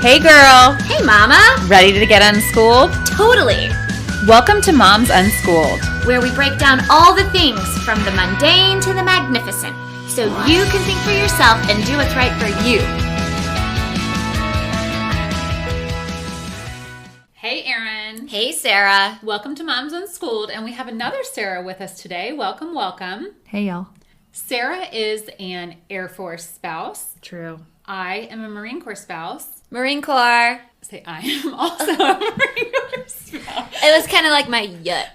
Hey girl! Hey mama! Ready to get unschooled? Totally! Welcome to Moms Unschooled, where we break down all the things from the mundane to the magnificent, so you can think for yourself and do what's right for you. Hey Erin. Hey Sarah. Welcome to Moms Unschooled, and we have another Sarah with us today. Welcome, welcome. Hey y'all. Sarah is an Air Force spouse. True. I am a Marine Corps spouse. Marine Corps. Say I am also a Marine Corps spouse. It was kind of like my yut.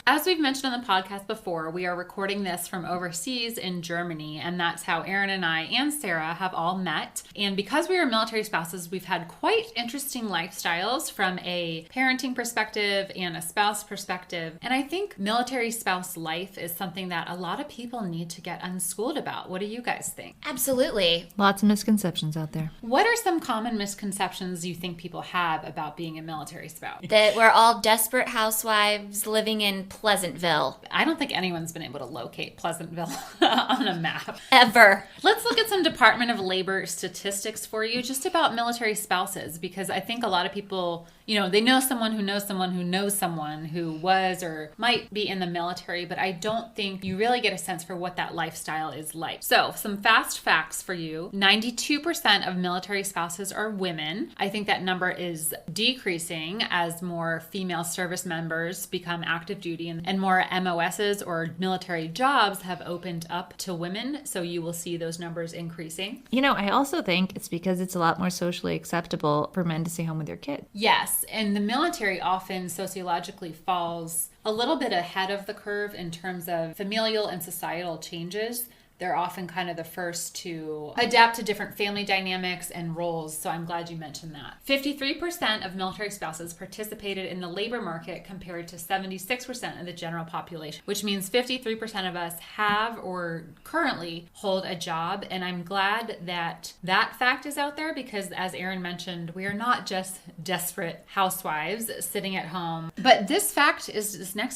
As we've mentioned on the podcast before, we are recording this from overseas in Germany, and that's how Erin and I and Sarah have all met. And because we are military spouses, we've had quite interesting lifestyles from a parenting perspective and a spouse perspective. And I think military spouse life is something that a lot of people need to get unschooled about. What do you guys think? Absolutely. Lots of misconceptions out there. What are some common misconceptions you think people have about being a military spouse? That we're all desperate housewives living in Pleasantville. I don't think anyone's been able to locate Pleasantville on a map. Ever. Let's look at some Department of Labor statistics for you just about military spouses, because I think a lot of people, they know someone who knows someone who knows someone who was or might be in the military, but I don't think you really get a sense for what that lifestyle is like. So, some fast facts for you. 92% of military spouses are women. I think that number is decreasing as more female service members become active duty and more MOSs or military jobs have opened up to women. So you will see those numbers increasing. I also think it's because it's a lot more socially acceptable for men to stay home with their kids. Yes, and the military often sociologically falls a little bit ahead of the curve in terms of familial and societal changes. They're often kind of the first to adapt to different family dynamics and roles, so I'm glad you mentioned that. 53% of military spouses participated in the labor market compared to 76% of the general population, which means 53% of us have or currently hold a job, and I'm glad that that fact is out there because, as Erin mentioned, we are not just desperate housewives sitting at home. But this next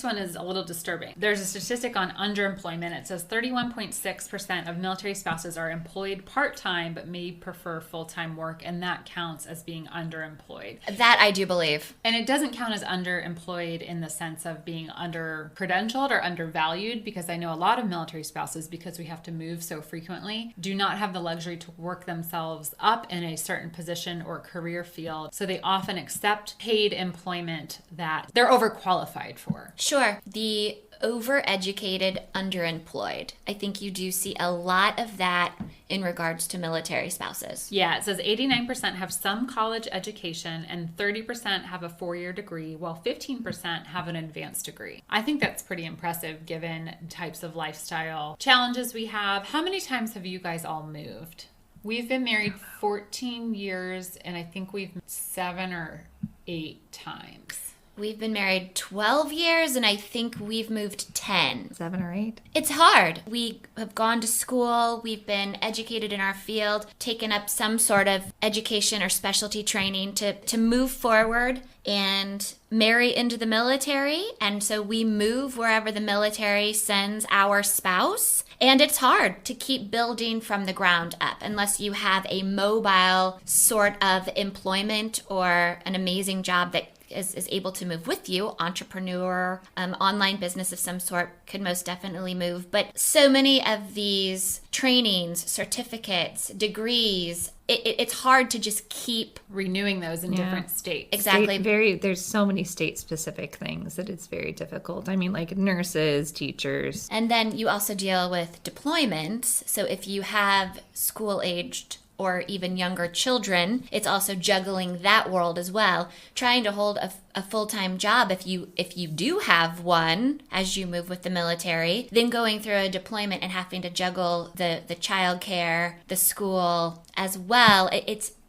one is a little disturbing. There's a statistic on underemployment. It says 31.6% of military spouses are employed part-time but may prefer full-time work, and that counts as being underemployed. That I do believe. And it doesn't count as underemployed in the sense of being under-credentialed or undervalued, because I know a lot of military spouses, because we have to move so frequently, do not have the luxury to work themselves up in a certain position or career field, so they often accept paid employment that they're overqualified for. Sure. The overeducated, underemployed. I think you do see a lot of that in regards to military spouses. Yeah, it says 89% have some college education and 30% have a 4-year degree, while 15% have an advanced degree. I think that's pretty impressive given types of lifestyle challenges we have. How many times have you guys all moved? We've been married 14 years, and I think we've 7 or 8 times. We've been married 12 years, and I think we've moved 10. 7 or 8. It's hard. We have gone to school. We've been educated in our field, taken up some sort of education or specialty training to move forward and marry into the military. And so we move wherever the military sends our spouse. And it's hard to keep building from the ground up unless you have a mobile sort of employment or an amazing job that is able to move with you. Entrepreneur, online business of some sort could most definitely move. But so many of these trainings, certificates, degrees, it's hard to just keep renewing those in different states. Exactly. There's so many state-specific things that it's very difficult. I mean, like nurses, teachers. And then you also deal with deployments. So if you have school-aged or even younger children, it's also juggling that world as well. Trying to hold a full-time job if you do have one as you move with the military, then going through a deployment and having to juggle the childcare, the school as well.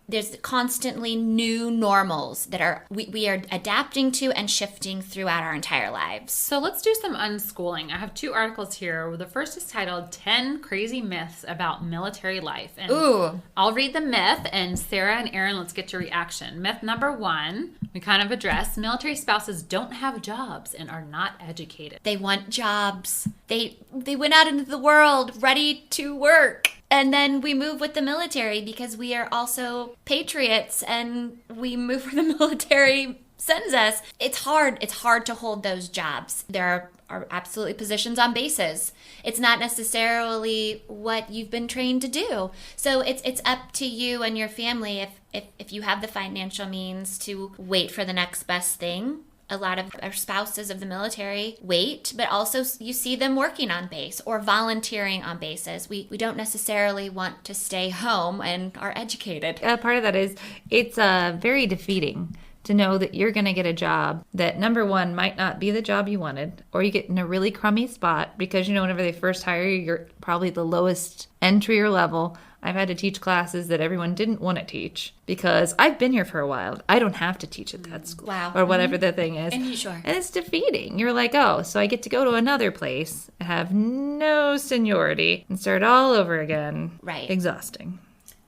There's constantly new normals that we are adapting to and shifting throughout our entire lives. So let's do some unschooling. I have 2 articles here. The first is titled 10 Crazy Myths About Military Life. And Ooh. I'll read the myth, and Sarah and Erin, let's get your reaction. Myth number 1, we kind of addressed: military spouses don't have jobs and are not educated. They want jobs. They went out into the world ready to work. And then we move with the military because we are also patriots and we move where the military sends us. It's hard. It's hard to hold those jobs. There are absolutely positions on bases. It's not necessarily what you've been trained to do. So it's up to you and your family if you have the financial means to wait for the next best thing. A lot of our spouses of the military wait, but also you see them working on base or volunteering on bases. We don't necessarily want to stay home and are educated. Part of that is it's very defeating to know that you're going to get a job that, number one, might not be the job you wanted, or you get in a really crummy spot because, whenever they first hire you, you're probably the lowest entry or level. I've had to teach classes that everyone didn't want to teach because I've been here for a while. I don't have to teach at that school. Wow. Or whatever the thing is. And sure. And it's defeating. You're like, oh, so I get to go to another place, have no seniority, and start all over again. Right. Exhausting.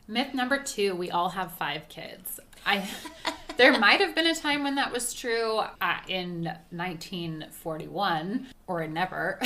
Myth number 2, we all have 5 kids. There might have been a time when that was true in 1941, or never.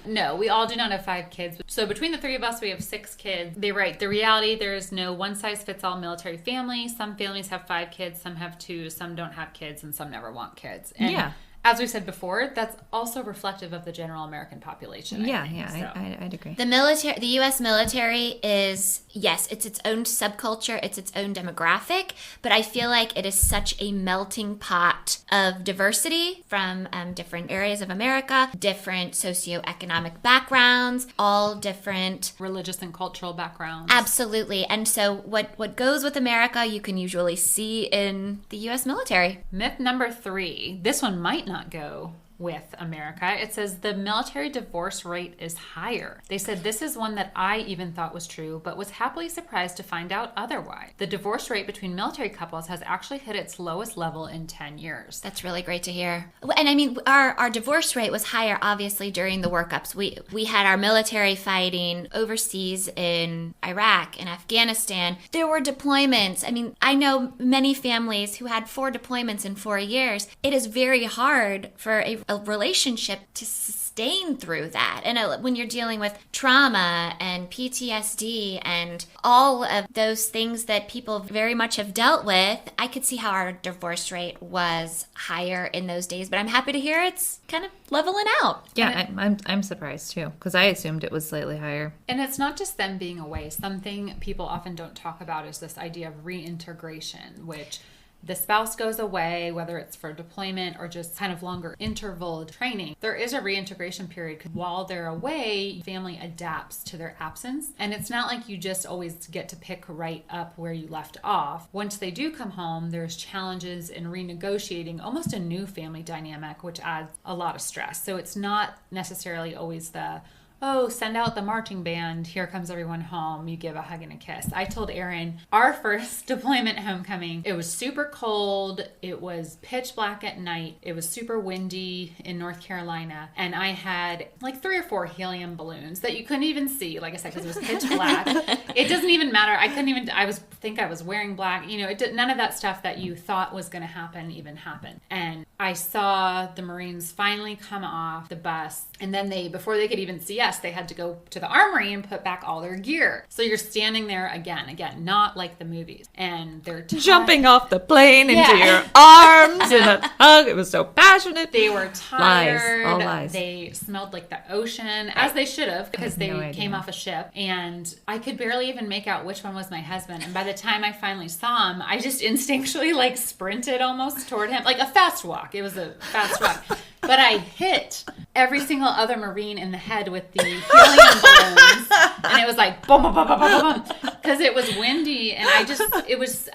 No, we all do not have 5 kids. So between the 3 of us, we have 6 kids. They write, the reality, there is no one-size-fits-all military family. Some families have 5 kids, some have 2, some don't have kids, and some never want kids. And yeah. As we said before, that's also reflective of the general American population. I'd agree. The U.S. military is, yes, it's its own subculture, it's its own demographic, but I feel like it is such a melting pot of diversity from different areas of America, different socioeconomic backgrounds, all different religious and cultural backgrounds. Absolutely. And so what goes with America, you can usually see in the U.S. military. Myth number 3. This one might not go with America. It says the military divorce rate is higher. They said this is one that I even thought was true, but was happily surprised to find out otherwise. The divorce rate between military couples has actually hit its lowest level in 10 years. That's really great to hear. And I mean, our divorce rate was higher, obviously, during the workups. We had our military fighting overseas in Iraq and Afghanistan. There were deployments. I mean, I know many families who had 4 deployments in 4 years. It is very hard for a relationship to sustain through that. And when you're dealing with trauma and PTSD and all of those things that people very much have dealt with, I could see how our divorce rate was higher in those days. But I'm happy to hear it's kind of leveling out. Yeah, I'm surprised too, because I assumed it was slightly higher. And it's not just them being away. Something people often don't talk about is this idea of reintegration, which the spouse goes away, whether it's for deployment or just kind of longer interval training. There is a reintegration period because while they're away, family adapts to their absence. And it's not like you just always get to pick right up where you left off. Once they do come home, there's challenges in renegotiating almost a new family dynamic, which adds a lot of stress. So it's not necessarily always the, oh, send out the marching band, here comes everyone home, you give a hug and a kiss. I told Aaron, our first deployment homecoming, it was super cold, it was pitch black at night, it was super windy in North Carolina, and I had like 3 or 4 helium balloons that you couldn't even see, like I said, because it was pitch black. It doesn't even matter. I was wearing black, none of that stuff that you thought was going to happen even happened. And I saw the Marines finally come off the bus, and then before they could even see us, they had to go to the armory and put back all their gear. So you're standing there again, not like the movies. And they're jumping off the plane into your arms in a hug. It was so passionate. They were tired. Lies. All lies. They smelled like the ocean, as they should have, because they came off a ship. And I could barely even make out which one was my husband. And by the time I finally saw him, I just instinctually sprinted almost toward him. Like a fast walk. It was a fast walk. But I hit every single other Marine in the head with the helium balloons. And it was like, boom, boom, boom, boom, boom, boom. Because it was windy. And I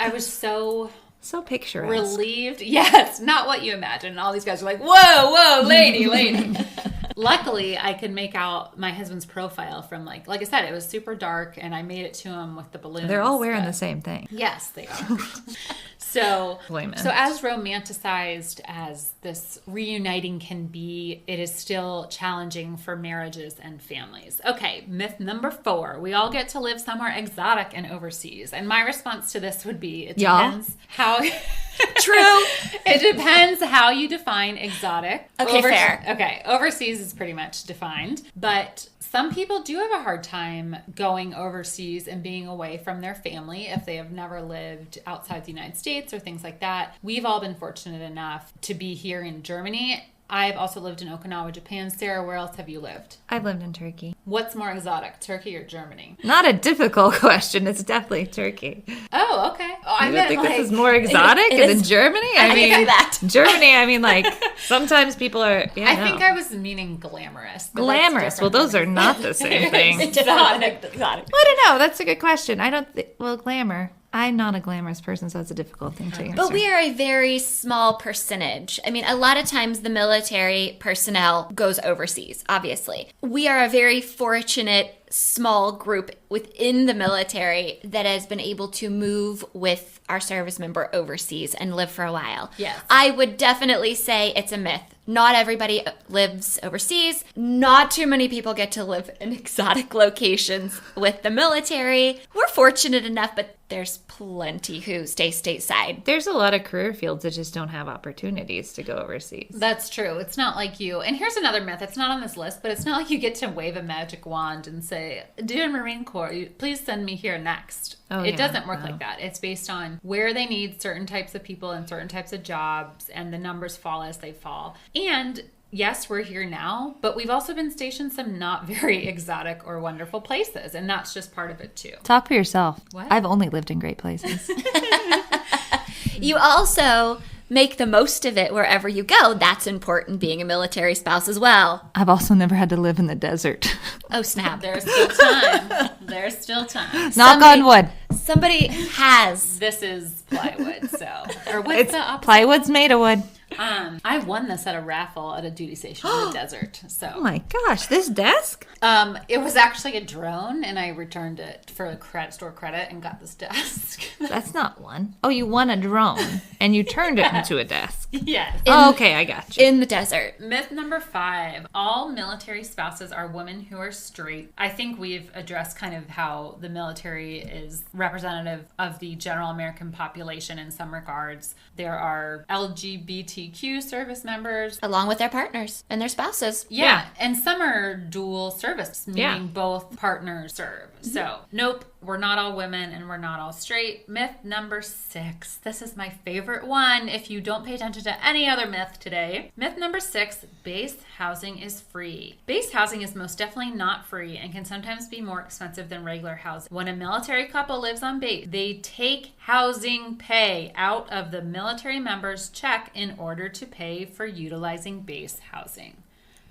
was so picturesque. Relieved. Yes, not what you imagine. And all these guys are like, whoa, lady. Luckily, I could make out my husband's profile from like I said, it was super dark, and I made it to him with the balloons. They're all wearing the same thing. Yes, they are. So as romanticized as this reuniting can be, it is still challenging for marriages and families. Okay, myth number 4. We all get to live somewhere exotic and overseas. And my response to this would be, it depends how... True. It depends how you define exotic. Okay, fair. Okay, overseas is pretty much defined, but some people do have a hard time going overseas and being away from their family if they have never lived outside the United States or things like that. We've all been fortunate enough to be here in Germany. I've also lived in Okinawa, Japan. Sarah, where else have you lived? I've lived in Turkey. What's more exotic, Turkey or Germany? Not a difficult question. It's definitely Turkey. Oh, okay. Oh, I You don't meant think like, this is more exotic than Germany? I can see that. Germany, I mean, like, sometimes people are, I think I was meaning glamorous. but that's Glamorous. Well, different those are not the same thing. Exotic. I don't know. That's a good question. I don't think, well, glamour. I'm not a glamorous person, so it's a difficult thing to answer. But we are a very small percentage. I mean, a lot of times the military personnel goes overseas, obviously. We are a very fortunate small group within the military that has been able to move with our service member overseas and live for a while. Yes. I would definitely say it's a myth. Not everybody lives overseas. Not too many people get to live in exotic locations with the military. We're fortunate enough, but there's plenty who stay stateside. There's a lot of career fields that just don't have opportunities to go overseas. That's true. It's not like you, and here's another myth. It's not on this list, but it's not like you get to wave a magic wand and say, "Dear Marine Corps, please send me here next." Oh, It yeah, doesn't work no. like that. It's based on where they need certain types of people and certain types of jobs, and the numbers fall as they fall. And yes, we're here now, but we've also been stationed some not very exotic or wonderful places, and that's just part of it too. Talk for yourself. What? I've only lived in great places. You also make the most of it wherever you go. That's important, being a military spouse as well. I've also never had to live in the desert. Oh, snap. There's still time. There's still time. Knock on wood. Somebody has. This is plywood, so or what's It's the opposite? plywood's made of wood. I won this at a raffle at a duty station in the desert. So Oh my gosh, this desk? it was actually a drone, and I returned it for store credit and got this desk. That's not one. Oh, you won a drone and you turned it into a desk. Yes. Oh, okay, I got you. In the desert. Myth number 5. All military spouses are women who are straight. I think we've addressed kind of how the military is representative of the general American population in some regards. There are LGBTQ service members. Along with their partners and their spouses. Yeah, and some are dual service, meaning Yeah. both partners serve. So, nope, we're not all women and we're not all straight. Myth number 6. This is my favorite one if you don't pay attention to any other myth today. Myth number 6, base housing is free. Base housing is most definitely not free and can sometimes be more expensive than regular housing. When a military couple lives on base, they take housing pay out of the military member's check in order to pay for utilizing base housing.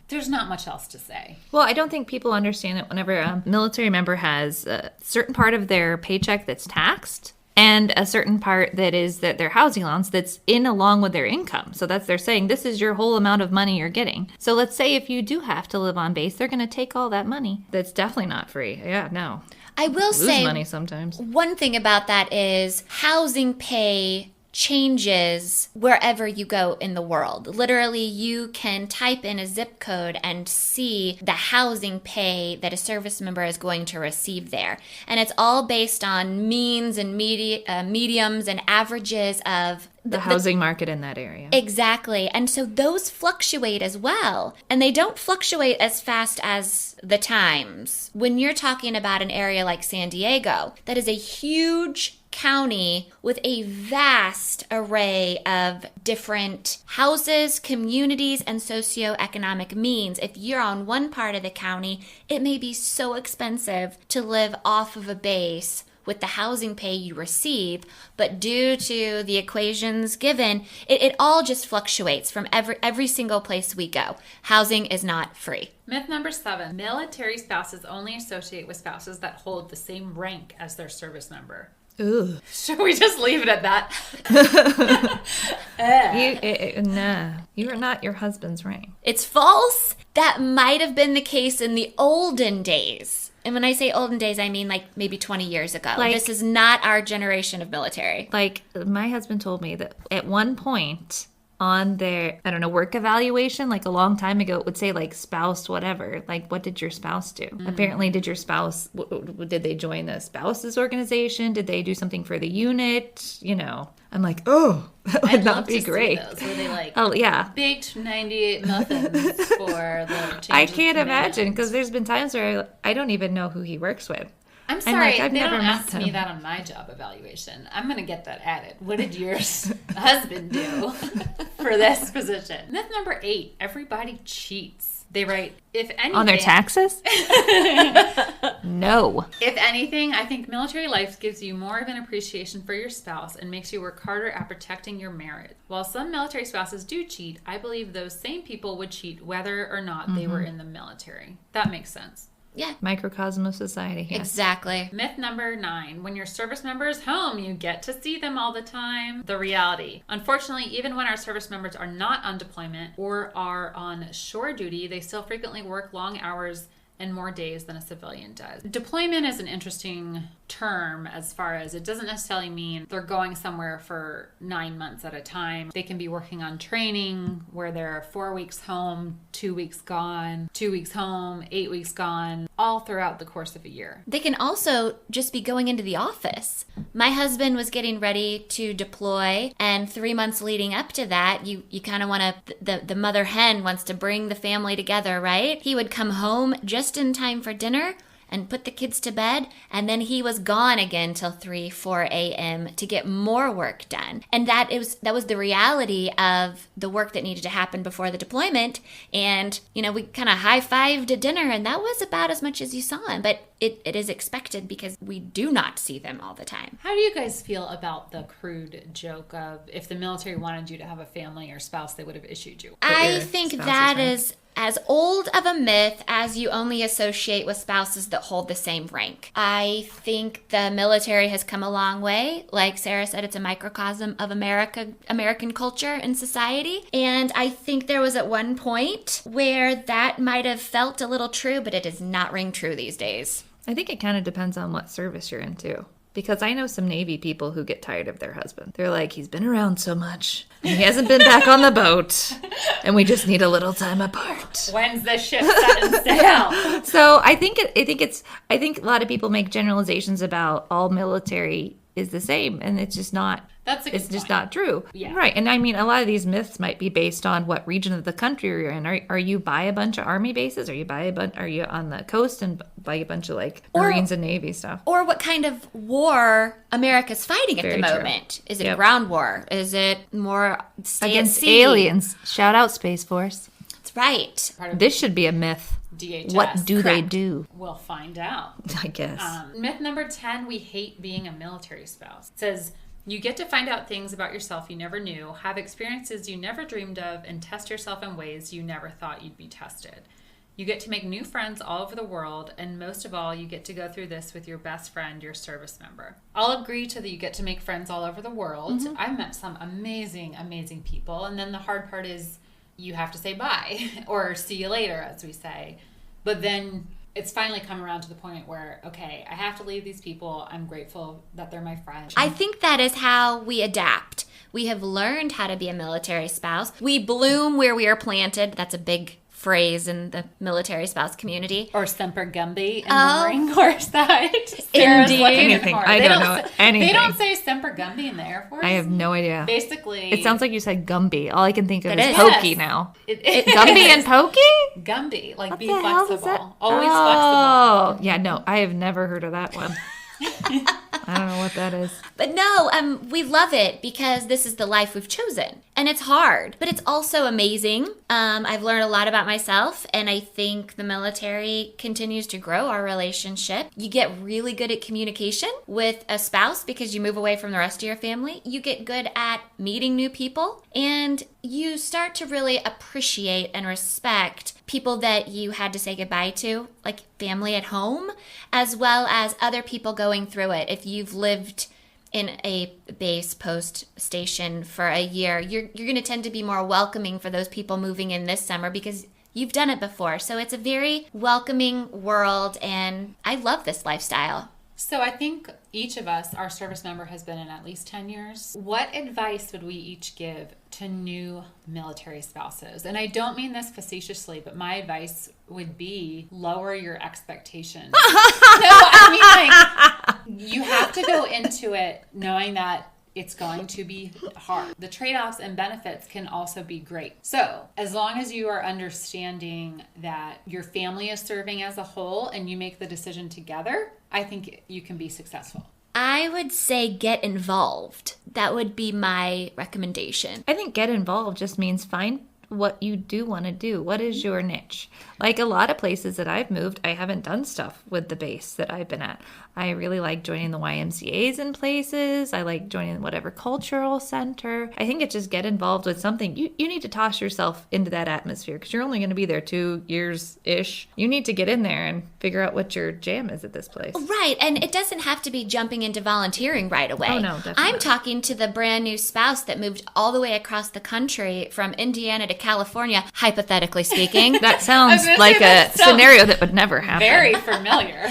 There's not much else to say. Well, I don't think people understand that whenever a military member has a certain part of their paycheck that's taxed and a certain part that is that their housing allowance that's in along with their income. So that's they're saying this is your whole amount of money you're getting. So let's say if you do have to live on base, they're going to take all that money. That's definitely not free. Yeah, no. I will Lose say money sometimes. one thing about that is housing pay changes wherever you go in the world. Literally, you can type in a zip code and see the housing pay that a service member is going to receive there. And it's all based on means and mediums and averages of The housing market in that area. Exactly. And so those fluctuate as well. And they don't fluctuate as fast as the times. When you're talking about an area like San Diego, that is a huge county with a vast array of different houses, communities, and socioeconomic means. If you're on one part of the county, it may be so expensive to live off of a base with the housing pay you receive, but due to the equations given, it all just fluctuates from every single place we go. Housing is not free. Myth number 7. Military spouses only associate with spouses that hold the same rank as their service member. Ooh. Should we just leave it at that? Nah, you are not your husband's rank. It's false. That might have been the case in the olden days. And when I say olden days, I mean like maybe 20 years ago. Like- This is not our generation of military. Like, my husband told me that at one point, on their, I don't know, work evaluation, like a long time ago, it would say like spouse whatever. Like, what did your spouse do? Apparently, did your spouse, did they join the spouses organization? Did they do something for the unit? You know, I'm like, oh, that would not be great. Those, where they like baked 98 muffins for the change I can't imagine, because there's been times where I don't even know who he works with. I'm sorry, like, I've they never don't met ask him. me that on my job evaluation. I'm going to get that added. What did your husband do for this position? Myth number 8, everybody cheats. They write, if anything... On their taxes? No. If anything, I think military life gives you more of an appreciation for your spouse and makes you work harder at protecting your marriage. While some military spouses do cheat, I believe those same people would cheat whether or not they were in the military. That makes sense. Yeah. Microcosm of society. Yes. Exactly. Myth number 9. When your service member is home, you get to see them all the time. The reality. Unfortunately, even when our service members are not on deployment or are on shore duty, they still frequently work long hours and more days than a civilian does. Deployment is an interesting term as far as it doesn't necessarily mean they're going somewhere for 9 months at a time. They can be working on training where they're 4 weeks home, 2 weeks gone, 2 weeks home, 8 weeks gone, all throughout the course of a year. They can also just be going into the office. My husband was getting ready to deploy, and 3 months leading up to that, you kind of want to, the mother hen wants to bring the family together, right? He would come home just in time for dinner and put the kids to bed, and then he was gone again till 3, 4 a.m. to get more work done. And that was the reality of the work that needed to happen before the deployment. And, you know, we kind of high-fived at dinner, and that was about as much as you saw him. But it is expected because we do not see them all the time. How do you guys feel about the crude joke of if the military wanted you to have a family or spouse, they would have issued you? I think that is as old of a myth as you only associate with spouses that hold the same rank. I think the military has come a long way. Like Sarah said, it's a microcosm of American culture and society. And I think there was at one point where that might have felt a little true, but it does not ring true these days. I think it kind of depends on what service you're in, too. Because I know some Navy people who get tired of their husband. They're like, he's been around so much, and he hasn't been back on the boat, and we just need a little time apart. When's the ship setting sail? So I think a lot of people make generalizations about all military is the same, and it's just not. It's just not true. Yeah. Right. And I mean, a lot of these myths might be based on what region of the country you're in. Are you by a bunch of Army bases? Are you on the coast and by a bunch of like Marines and Navy stuff? Or what kind of war America's fighting at the moment? Is it a ground war? Is it more against aliens? Shout out Space Force. That's right. This should be a myth. DHS. What do they do? We'll find out. I guess. Myth number 10, we hate being a military spouse. It says, you get to find out things about yourself you never knew, have experiences you never dreamed of, and test yourself in ways you never thought you'd be tested. You get to make new friends all over the world, and most of all, you get to go through this with your best friend, your service member. I'll agree to that you get to make friends all over the world. Mm-hmm. I've met some amazing, amazing people, and then the hard part is you have to say bye, or see you later, as we say. But then it's finally come around to the point where, okay, I have to leave these people. I'm grateful that they're my friends. I think that is how we adapt. We have learned how to be a military spouse. We bloom where we are planted. That's a big phrase in the military spouse community. Or Semper Gumby in the Marine Corps side. Indeed. Anything. I don't know anything. They don't say Semper Gumby in the Air Force. I have no idea. Basically. It sounds like you said Gumby. All I can think of is Pokey now. It Gumby and Pokey? Gumby. Like what be the hell is that? flexible. Always flexible. Yeah, no. I have never heard of that one. I don't know what that is. But no, we love it because this is the life we've chosen. And it's hard, but it's also amazing. I've learned a lot about myself, and I think the military continues to grow our relationship. You get really good at communication with a spouse because you move away from the rest of your family. You get good at meeting new people, and you start to really appreciate and respect people that you had to say goodbye to, like family at home, as well as other people going through it. If you've lived in a base post station for a year, you're going to tend to be more welcoming for those people moving in this summer because you've done it before. So it's a very welcoming world, and I love this lifestyle. So I think each of us, our service member has been in at least 10 years. What advice would we each give to new military spouses? And I don't mean this facetiously, but my advice would be lower your expectations. No, I mean, like, you have to go into it knowing that it's going to be hard. The trade-offs and benefits can also be great. So as long as you are understanding that your family is serving as a whole and you make the decision together, I think you can be successful. I would say get involved. That would be my recommendation. I think get involved just means find what you do want to do. What is your niche? Like a lot of places that I've moved, I haven't done stuff with the base that I've been at. I really like joining the YMCAs in places. I like joining whatever cultural center. I think it's just get involved with something. You need to toss yourself into that atmosphere because you're only going to be there 2 years-ish. You need to get in there and figure out what your jam is at this place. Right, and it doesn't have to be jumping into volunteering right away. Oh, no, definitely I'm not. talking to the brand new spouse that moved all the way across the country from Indiana to California, hypothetically speaking. That sounds like a scenario that would never happen. Very familiar.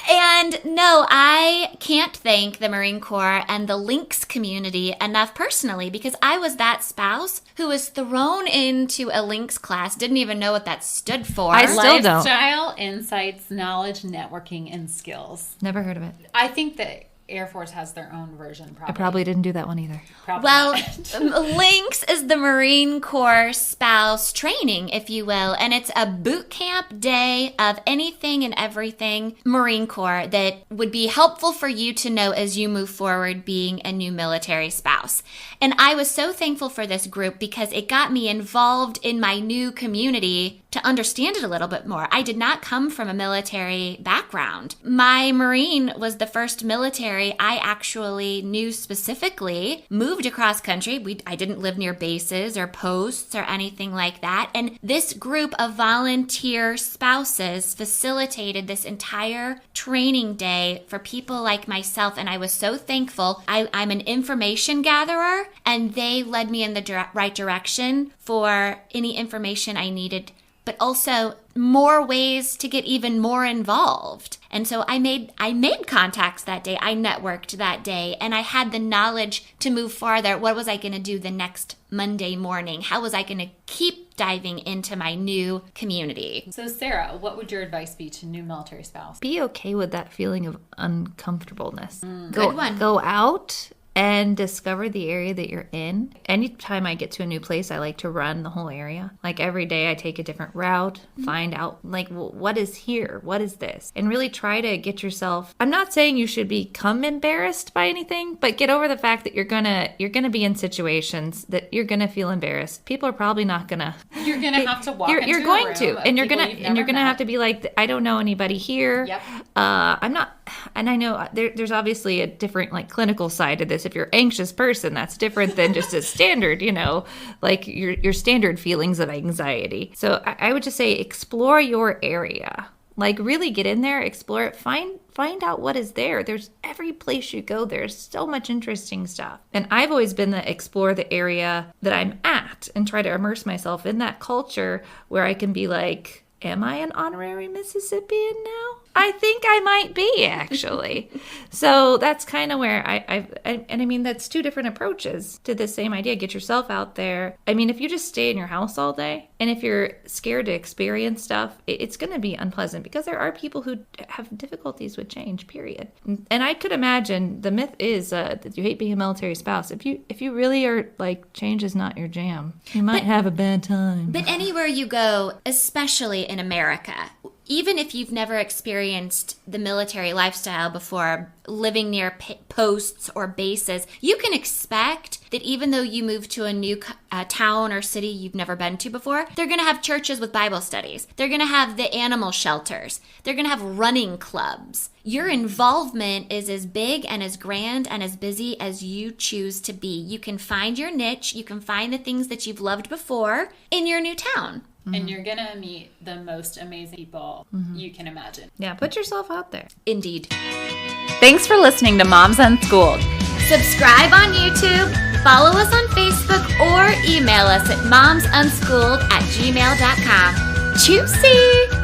And no, I can't thank the Marine Corps and the Links community enough personally because I was that spouse who was thrown into a Links class, didn't even know what that stood for. I still don't. Lifestyle, insights, knowledge, networking, and skills. Never heard of it. I think that Air Force has their own version, probably. I probably didn't do that one either. Probably Well, not. Links is the Marine Corps spouse training, if you will, and it's a boot camp day of anything and everything Marine Corps that would be helpful for you to know as you move forward being a new military spouse. And I was so thankful for this group because it got me involved in my new community to understand it a little bit more. I did not come from a military background. My Marine was the first military I actually knew specifically, moved across country. I didn't live near bases or posts or anything like that. And this group of volunteer spouses facilitated this entire training day for people like myself. And I was so thankful. I'm an information gatherer, and they led me in the right direction for any information I needed, but also more ways to get even more involved. And so I made contacts that day. I networked that day, and I had the knowledge to move farther. What was I going to do the next Monday morning? How was I going to keep diving into my new community? So Sarah, what would your advice be to new military spouse? Be okay with that feeling of uncomfortableness. Good one. Go out and discover the area that you're in. Anytime I get to a new place, I like to run the whole area. Like every day I take a different route, find out like what is here? What is this? And really try to get yourself, I'm not saying you should become embarrassed by anything, but get over the fact that you're gonna be in situations that you're gonna feel embarrassed. People are probably not gonna. You're gonna have to walk into You're a going room to, of and you're people gonna you've and you're never gonna have met. to be like, I don't know anybody here. Yep. I'm not, and I know there's obviously a different like clinical side to this. If you're an anxious person, that's different than just a standard, like your standard feelings of anxiety. So I would just say explore your area. Like really get in there, explore it, find out what is there. There's every place you go, there's so much interesting stuff. And I've always been the explore the area that I'm at and try to immerse myself in that culture where I can be like, am I an honorary Mississippian now? I think I might be, actually. So that's kind of where I mean, that's two different approaches to the same idea. Get yourself out there. I mean, if you just stay in your house all day, and if you're scared to experience stuff, it's going to be unpleasant because there are people who have difficulties with change, period. And I could imagine the myth is that you hate being a military spouse. If you really are like, change is not your jam, you might have a bad time. But anywhere you go, especially in America, even if you've never experienced the military lifestyle before, living near posts or bases, you can expect that even though you move to a new town or city you've never been to before, they're going to have churches with Bible studies. They're going to have the animal shelters. They're going to have running clubs. Your involvement is as big and as grand and as busy as you choose to be. You can find your niche. You can find the things that you've loved before in your new town. And you're going to meet the most amazing people you can imagine. Yeah, put yourself out there. Indeed. Thanks for listening to Moms Unschooled. Subscribe on YouTube, follow us on Facebook, or email us at momsunschooled@gmail.com. Choosy!